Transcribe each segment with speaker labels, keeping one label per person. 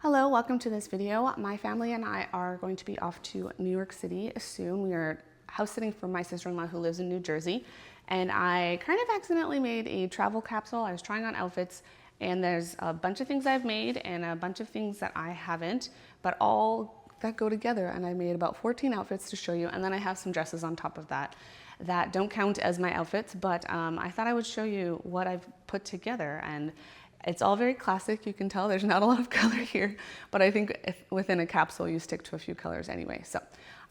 Speaker 1: Hello, welcome to this video. My family and I are going to be off to New York City soon. We are house sitting for my sister-in-law who lives in New Jersey, and I kind of accidentally made a travel capsule. I was trying on outfits, and there's a bunch of things I've made and a bunch of things that I haven't, but all that go together, and I made about 14 outfits to show you, and then I have some dresses on top of that that don't count as my outfits, but I thought I would show you what I've put together. And it's all very classic. You can tell there's not a lot of color here, but I think if within a capsule you stick to a few colors anyway. So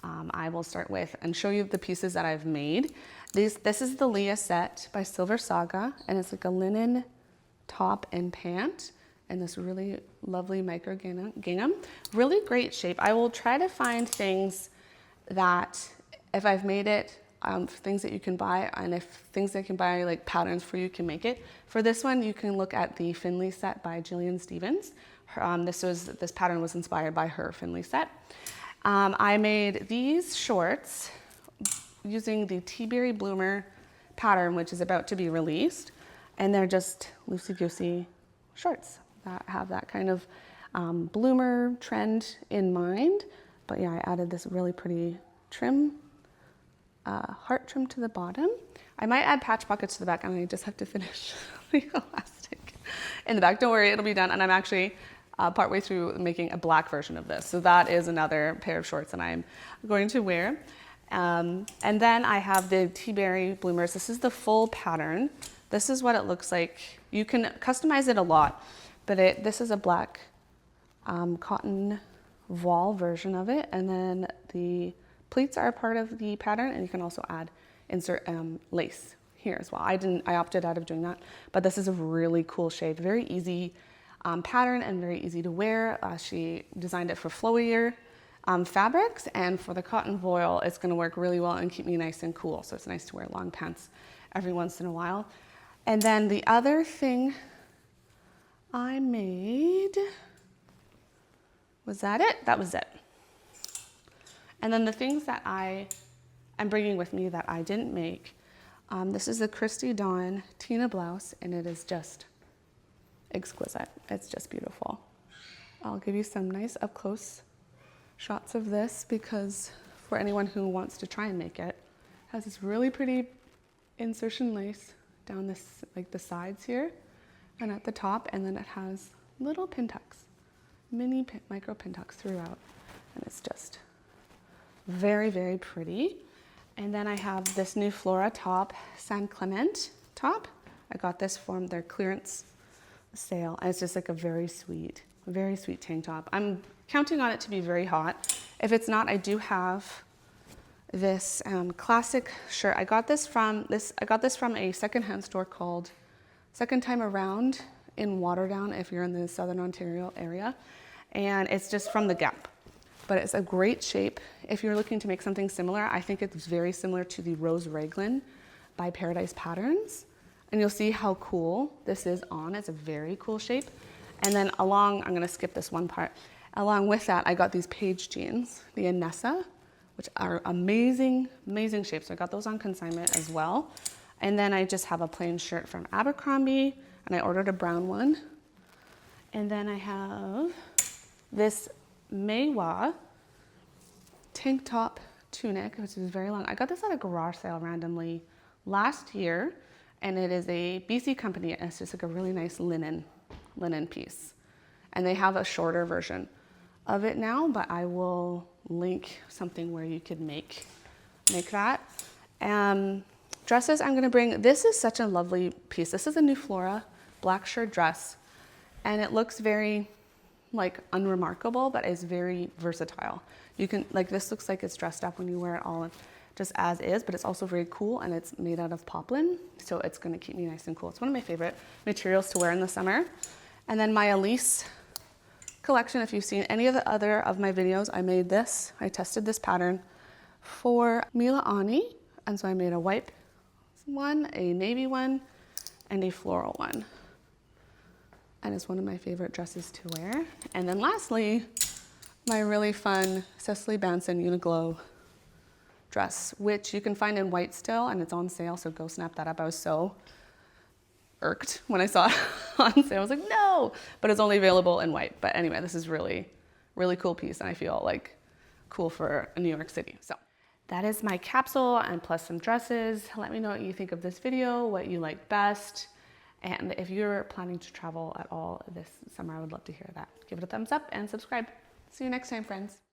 Speaker 1: I will start with and show you the pieces that I've made. This is the Leah set by Silver Saga, and it's like a linen top and pant and this really lovely micro gingham. Really great shape. I will try to find things that if I've made it, things that you can buy, and if things that you can buy like patterns for, you can make it. For this one, you can look at the Finley set by Jillian Stevens. This pattern was inspired by her Finley set. I made these shorts using the Teaberry Bloomer pattern, which is about to be released, and they're just loosey-goosey shorts that have that kind of bloomer trend in mind. But yeah, I added this really pretty trim, heart trim to the bottom. I might add patch pockets to the back, and I just have to finish the elastic in the back. Don't worry, it'll be done. And I'm actually partway through making a black version of this. So that is another pair of shorts that I'm going to wear. And then I have the Teaberry Bloomers. This is the full pattern. This is what it looks like. You can customize it a lot, but this is a black cotton voile version of it. And then the pleats are a part of the pattern, and you can also insert lace here as well. I opted out of doing that, but this is a really cool shape. Very easy pattern and very easy to wear. She designed it for flowier fabrics, and for the cotton voile, it's gonna work really well and keep me nice and cool. So it's nice to wear long pants every once in a while. And then the other thing I made, was that it? That was it. And then the things that I am bringing with me that I didn't make, this is the Christy Dawn Tina blouse, and it is just exquisite. It's just beautiful. I'll give you some nice up close shots of this, because for anyone who wants to try and make it, it has this really pretty insertion lace down this, like the sides here and at the top, and then it has little pin tucks, micro pin tucks throughout, and it's just very, very pretty. And then I have this new Flora top, San Clement top. I got this from their clearance sale, and it's just like a very sweet tank top. I'm counting on it to be very hot. If it's not, I do have this classic shirt. I got this from a secondhand store called Second Time Around in Waterdown, if you're in the Southern Ontario area, and it's just from the Gap. But it's a great shape. If you're looking to make something similar, I think it's very similar to the Rose Raglan by Paradise Patterns. And you'll see how cool this is on. It's a very cool shape. And then I'm gonna skip this one part. Along with that, I got these Paige jeans, the Anessa, which are amazing, amazing shapes. So I got those on consignment as well. And then I just have a plain shirt from Abercrombie, and I ordered a brown one. And then I have this Maiwa Tank Top Tunic, which is very long. I got this at a garage sale randomly last year, and it is a BC company, and it's just like a really nice linen piece. And they have a shorter version of it now, but I will link something where you could make that. Dresses I'm gonna bring, this is such a lovely piece. This is a new Flora black shirt dress, and it looks very like unremarkable, but is very versatile. You can, like, this looks like it's dressed up when you wear it all just as is, but it's also very cool, and it's made out of poplin, so it's gonna keep me nice and cool. It's one of my favorite materials to wear in the summer. And then my Elise collection, if you've seen any of the other of my videos, I made this. I tested this pattern for Mila Ani, and so I made a white one, a navy one, and a floral one. And it's one of my favorite dresses to wear. And then lastly, my really fun Cecily Banson Uniglow dress, which you can find in white still, and it's on sale, so go snap that up. I was so irked when I saw on sale. I was like, no, but it's only available in white. But anyway, this is really, really cool piece, and I feel like cool for New York City. So that is my capsule and plus some dresses. Let me know what you think of this video, what you like best. And if you're planning to travel at all this summer, I would love to hear that. Give it a thumbs up and subscribe. See you next time, friends.